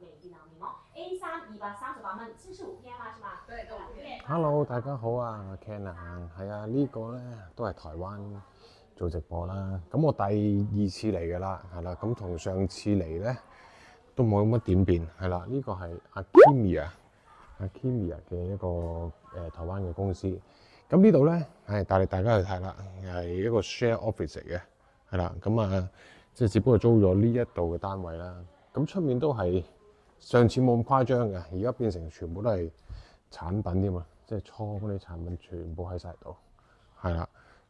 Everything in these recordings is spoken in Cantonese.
美的面膜 A3 238蚊，75片啦，是嗎？對對。Hello， 大家好啊，我 Ken 啊，係啊，呢個咧都係台灣做直播啦。咁我第二次嚟㗎啦，係啦，咁同上次嚟咧都冇乜點變，係啦。呢個係 Akimia 嘅一個台灣嘅公司。咁呢度咧係帶大家去睇啦，係一個 share office 嚟嘅，係啦。咁啊，即係只不過租咗呢一度嘅單位啦。咁出面都係上次冇咁誇張嘅，而家變成全部都係產品添啊！即係倉嗰啲產品全部喺晒度，係啦。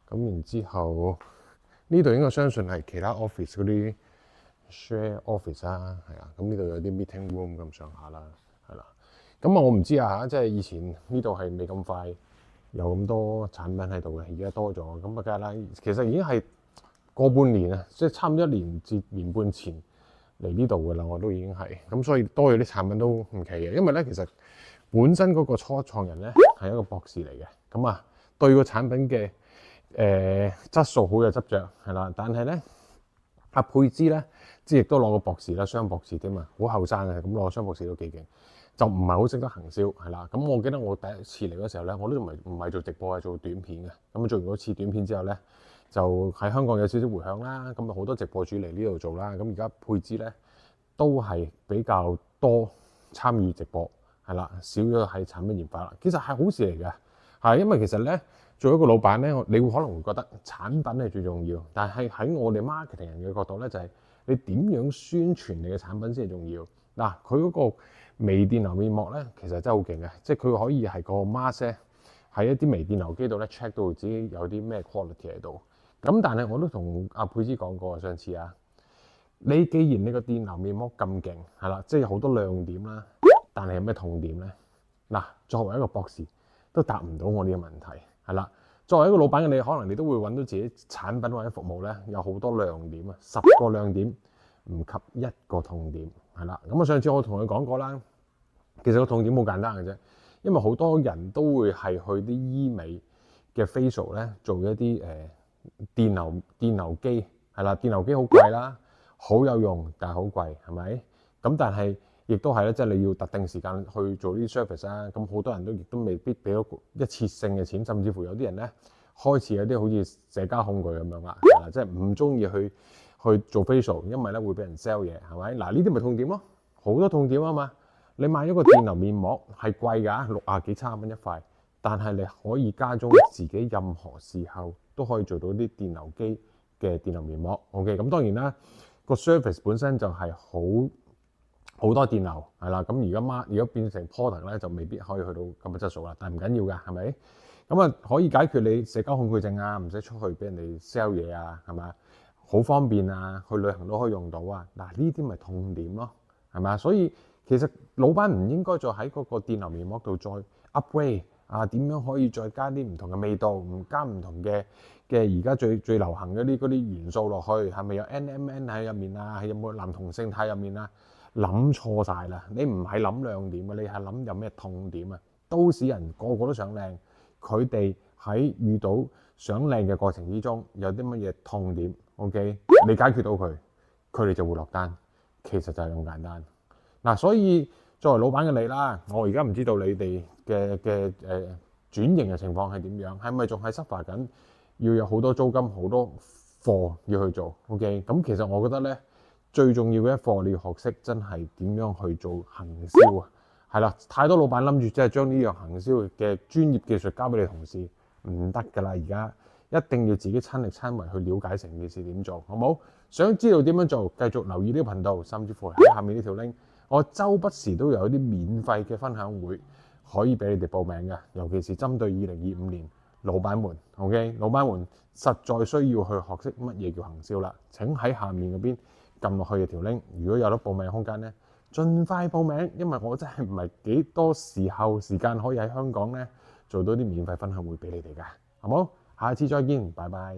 咁然之後呢度應該相信係其他 office 嗰啲 share office 啦，係啊。咁呢度有啲 meeting room 咁上下啦，係啦。咁啊，我唔知啊嚇，即係以前呢度係未咁快有咁多產品喺度嘅，而家多咗。咁啊，梗係啦，其實已經係過半年啊，即係差唔多1年至年半前嚟呢度㗎啦，我都已經係咁，所以多咗啲產品都唔奇嘅。因為咧，其實本身嗰個初創人咧係一個博士嚟嘅，咁啊對個產品嘅質素好有執着，係啦。但係咧，阿佩芝咧即係亦都攞個博士啦，雙博士添啊，好後生嘅，咁攞雙博士都幾勁，就唔係好識得行銷，係啦。咁我記得我第一次嚟嗰時候咧，我都唔係做直播，係做短片嘅。咁做完嗰次短片之後咧，就喺香港有少少迴響啦。咁啊好多直播主嚟呢度做啦。咁而家佩芝咧都係比較多參與直播。係啦，少咗喺產品研發啦，其實係好事嚟嘅，係因為其實咧做一個老闆咧，你會可能會覺得產品係最重要，但係喺我哋 marketing 人嘅角度咧，就係你點樣宣傳你嘅產品先係重要。嗱，佢嗰個微電流面膜咧，其實真係好勁嘅，即係佢可以係個 mask 喺一啲微電流機度咧 check 到自己有啲咩 quality 喺度。咁但係我都同阿佩芝講過上次啊，你既然你個電流面膜咁勁，係啦，即係好多亮點啦。但係有咩痛點咧？嗱，作為一個博士都答唔到我呢個問題，係啦。作為一個老闆嘅你，可能你都會揾到自己產品或者服務咧，有好多亮點啊，10個亮點唔及1個痛點，係啦。咁啊，上次我同佢講過啦，其實個痛點好簡單嘅啫，因為好多人都會係去啲醫美嘅 facial 咧做一啲電流機，係啦，電流機好貴啦，好有用，但係好貴，係咪？咁但係亦都係咧，即係你要特定時間去做呢啲 service 啦。咁好多人亦都未必俾到一次性嘅錢，甚至乎有啲人咧開始有啲好似社交恐懼咁樣啦，即係唔中意去做 facial，因為咧會俾人 sell 嘢，係咪？嗱，呢啲咪痛點咯，好多痛點啊嘛。你買一個電流面膜係貴㗎，60幾70蚊一塊，但係你可以家中自己任何時候都可以做到啲電流機嘅電流面膜。OK， 咁當然啦，個 service 本身就係好多電流係啦，咁而家變成 product 咧，就未必可以去到咁嘅質素啦。但係唔緊要㗎，係咪？咁啊可以解決你社交恐懼症啊，唔使出去俾人哋 sell 嘢啊，係咪？好方便啊，去旅行都可以用到啊。嗱，呢啲咪痛點咯，係咪啊？所以其實老闆唔應該再喺嗰個電流面膜度再 upgrade 啊，點樣可以再加啲唔同嘅味道，唔加唔同嘅而家最流行嗰啲元素落去，係咪有 NMN 喺入面啊？係有冇男同性態入面啊？諗錯晒啦！你唔係諗亮點啊，你係諗有咩痛點啊？都市人個個都想靚，佢哋喺遇到想靚嘅過程之中，有啲乜嘢痛點 ？OK， 你解決到佢哋就會落單。其實就係咁簡單。嗱，所以作為老闆嘅你啦，我而家唔知道你哋嘅轉型嘅情況係點樣，係咪仲係 suffer 緊？要有好多租金、好多貨要去做。OK， 咁其實我覺得咧。最重要嘅一課，你要學識真係點樣去做行銷啊！係啦，太多老闆諗住即係將呢樣行銷嘅專業技術交俾你同事，唔得㗎啦！而家一定要自己親力親為去了解成件事點做，好冇？想知道點樣做，繼續留意呢個頻道，甚至乎喺下面呢條 link， 我周不時都有一啲免費嘅分享會可以俾你哋報名嘅，尤其是針對2025年老闆們 ，OK， 老闆們實在需要去學識乜嘢叫行銷啦！請喺下面嗰邊撳落去嘅條 link， 如果有得報名空間咧，盡快報名，因為我真係唔係幾多時間可以喺香港咧做到啲免費分享會俾你哋㗎，好冇？下次再見，拜拜。